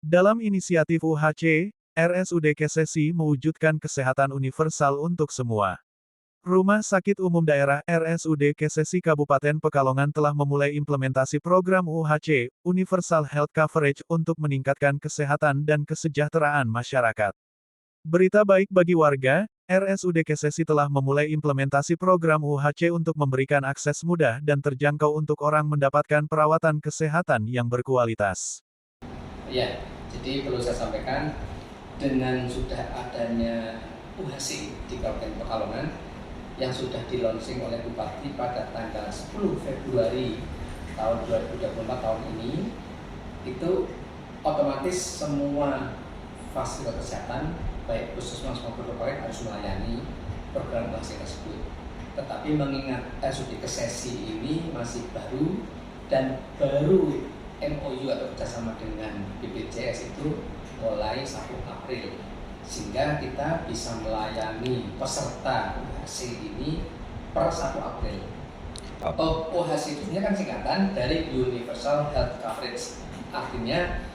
Dalam inisiatif UHC, RSUD Kesesi mewujudkan kesehatan universal untuk semua. Rumah Sakit Umum Daerah RSUD Kesesi Kabupaten Pekalongan telah memulai implementasi program UHC, Universal Health Coverage, untuk meningkatkan kesehatan dan kesejahteraan masyarakat. Berita baik bagi warga, RSUD Kesesi telah memulai implementasi program UHC untuk memberikan akses mudah dan terjangkau untuk orang mendapatkan perawatan kesehatan yang berkualitas. Ya, jadi perlu saya sampaikan, dengan sudah adanya UHC di Kabupaten Pekalongan yang sudah di-launching oleh Bupati pada tanggal 10 Februari tahun 2024 tahun ini, itu otomatis semua fasilitas kesehatan baik puskesmas maupun rumah sakit harus melayani program UHC tersebut. Tetapi mengingat RSUD Kesesi ini masih baru dan baru MOU atau kerjasama dengan BPJS itu mulai 1 April, sehingga kita bisa melayani peserta UHC ini per 1 April. UHC itu kan singkatan dari Universal Health Coverage, artinya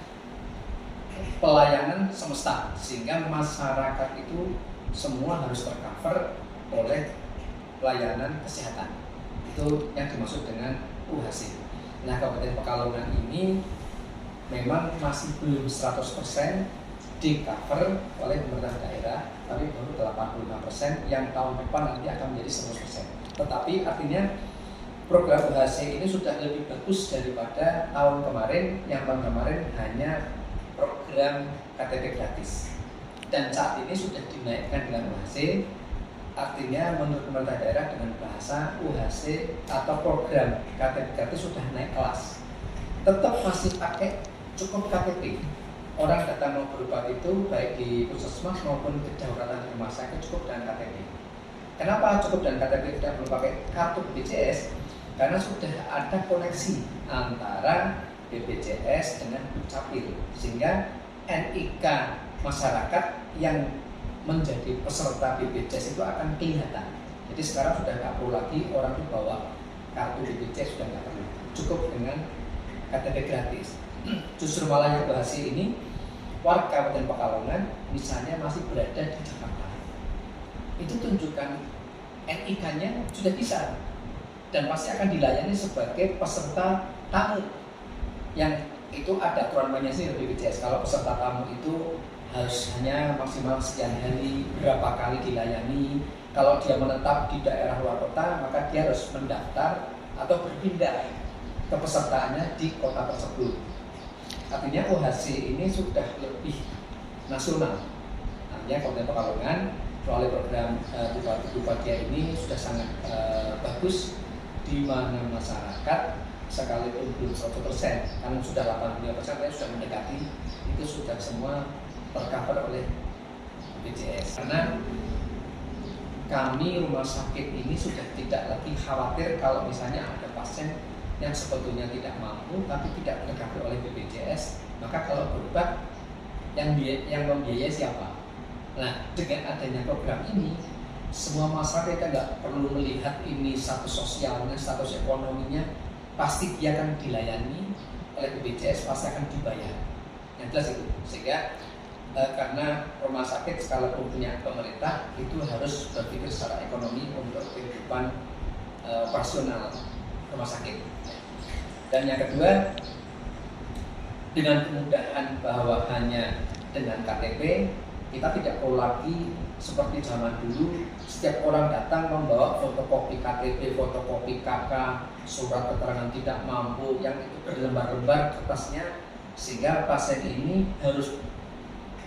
pelayanan semesta, sehingga masyarakat itu semua harus tercover oleh pelayanan kesehatan. Itu yang dimaksud dengan UHC. Nah, Kabupaten Pekalongan ini memang masih belum 100% di cover oleh pemerintah daerah, tapi baru 85%, yang tahun depan nanti akan menjadi 100%. Tetapi artinya program UHC ini sudah lebih bagus daripada tahun kemarin, yang tahun kemarin hanya program KTP gratis. Dan saat ini sudah dinaikkan dengan UHC, artinya menurut pemerintah daerah dengan bahasa UHC atau program KTP gratis sudah naik kelas. Tetap masih pakai cukup KTP. Orang datang mau berobat itu baik di puskesmas maupun kedaulatan rumah sakit cukup dengan KTP. Kenapa cukup dengan KTP, tidak perlu pakai kartu BPJS? Karena sudah ada koneksi antara BPJS dengan Dukcapil, sehingga NIK masyarakat yang menjadi peserta BPJS itu akan kelihatan. Jadi sekarang sudah nggak perlu lagi orang itu bawa kartu BPJS, sudah nggak perlu, cukup dengan KTP gratis. Justru malah yang UHC ini warga Kabupaten Pekalongan misalnya masih berada di Jakarta, itu tunjukkan NIK-nya sudah bisa dan pasti akan dilayani sebagai peserta tamu, yang itu ada aturan mainnya sih di BPJS. Kalau peserta tamu itu harus hanya maksimal sekian hari, berapa kali dilayani. Kalau dia menetap di daerah luar kota, maka dia harus mendaftar atau berpindah kepesertaannya di kota tersebut. Artinya UHC ini sudah lebih nasional. Artinya Kabupaten Pekalongan melalui program Bupati ini sudah sangat bagus, di mana masyarakat sekalipun belum 100%, kan sudah 85%, sudah mendekati, itu sudah semua tercover oleh BPJS. Karena kami rumah sakit ini sudah tidak lagi khawatir kalau misalnya ada pasien yang sebetulnya tidak mampu tapi tidak tercover oleh BPJS, maka kalau berobat yang membiayai siapa? Nah, dengan adanya program ini, semua masyarakat kita nggak perlu melihat ini status sosialnya, status ekonominya, pasti dia akan dilayani oleh BPJS, pasti akan dibayar. Yang jelas itu, sehingga karena rumah sakit sekalipun punya pemerintah itu harus berpikir secara ekonomi untuk kehidupan operasional rumah sakit. Dan yang kedua, dengan kemudahan bahwa hanya dengan KTP, kita tidak perlu lagi seperti zaman dulu setiap orang datang membawa fotokopi KTP, fotokopi KK, surat keterangan tidak mampu yang itu berlembar-lembar kertasnya, sehingga pasien ini harus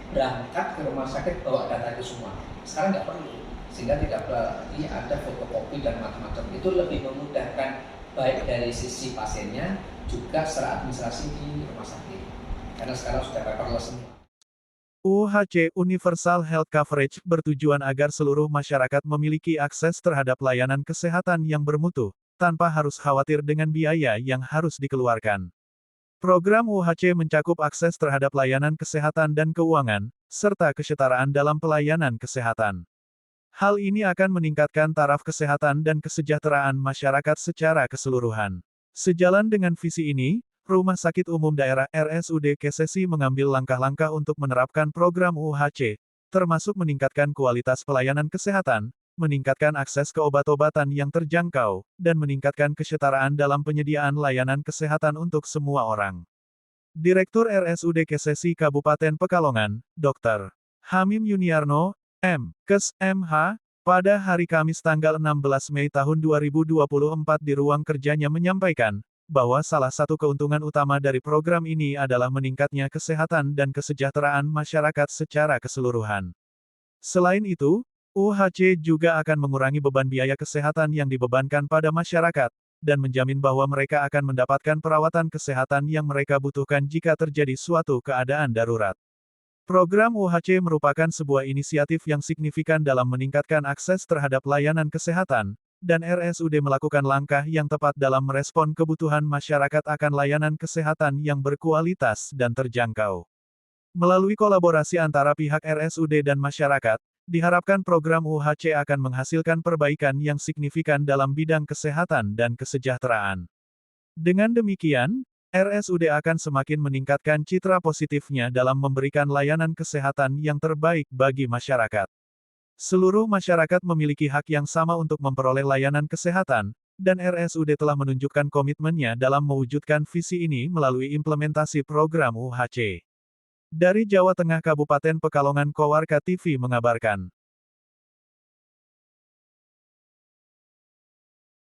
berangkat ke rumah sakit bawa data itu semua. Sekarang nggak perlu, sehingga tidak lagi ada fotokopi dan macam-macam. Itu lebih memudahkan baik dari sisi pasiennya juga secara administrasi di rumah sakit, karena sekarang sudah paperless semua. UHC Universal Health Coverage bertujuan agar seluruh masyarakat memiliki akses terhadap layanan kesehatan yang bermutu, tanpa harus khawatir dengan biaya yang harus dikeluarkan. Program UHC mencakup akses terhadap layanan kesehatan dan keuangan, serta kesetaraan dalam pelayanan kesehatan. Hal ini akan meningkatkan taraf kesehatan dan kesejahteraan masyarakat secara keseluruhan. Sejalan dengan visi ini, Rumah Sakit Umum Daerah RSUD Kesesi mengambil langkah-langkah untuk menerapkan program UHC, termasuk meningkatkan kualitas pelayanan kesehatan, meningkatkan akses ke obat-obatan yang terjangkau, dan meningkatkan kesetaraan dalam penyediaan layanan kesehatan untuk semua orang. Direktur RSUD Kesesi Kabupaten Pekalongan, Dr. Hamim Yuniarno, M.Kes, M.H., pada hari Kamis tanggal 16 Mei tahun 2024 di ruang kerjanya menyampaikan, bahwa salah satu keuntungan utama dari program ini adalah meningkatnya kesehatan dan kesejahteraan masyarakat secara keseluruhan. Selain itu, UHC juga akan mengurangi beban biaya kesehatan yang dibebankan pada masyarakat, dan menjamin bahwa mereka akan mendapatkan perawatan kesehatan yang mereka butuhkan jika terjadi suatu keadaan darurat. Program UHC merupakan sebuah inisiatif yang signifikan dalam meningkatkan akses terhadap layanan kesehatan, dan RSUD melakukan langkah yang tepat dalam merespon kebutuhan masyarakat akan layanan kesehatan yang berkualitas dan terjangkau. Melalui kolaborasi antara pihak RSUD dan masyarakat, diharapkan program UHC akan menghasilkan perbaikan yang signifikan dalam bidang kesehatan dan kesejahteraan. Dengan demikian, RSUD akan semakin meningkatkan citra positifnya dalam memberikan layanan kesehatan yang terbaik bagi masyarakat. Seluruh masyarakat memiliki hak yang sama untuk memperoleh layanan kesehatan, dan RSUD telah menunjukkan komitmennya dalam mewujudkan visi ini melalui implementasi program UHC. Dari Jawa Tengah Kabupaten Pekalongan Kowarka TV mengabarkan.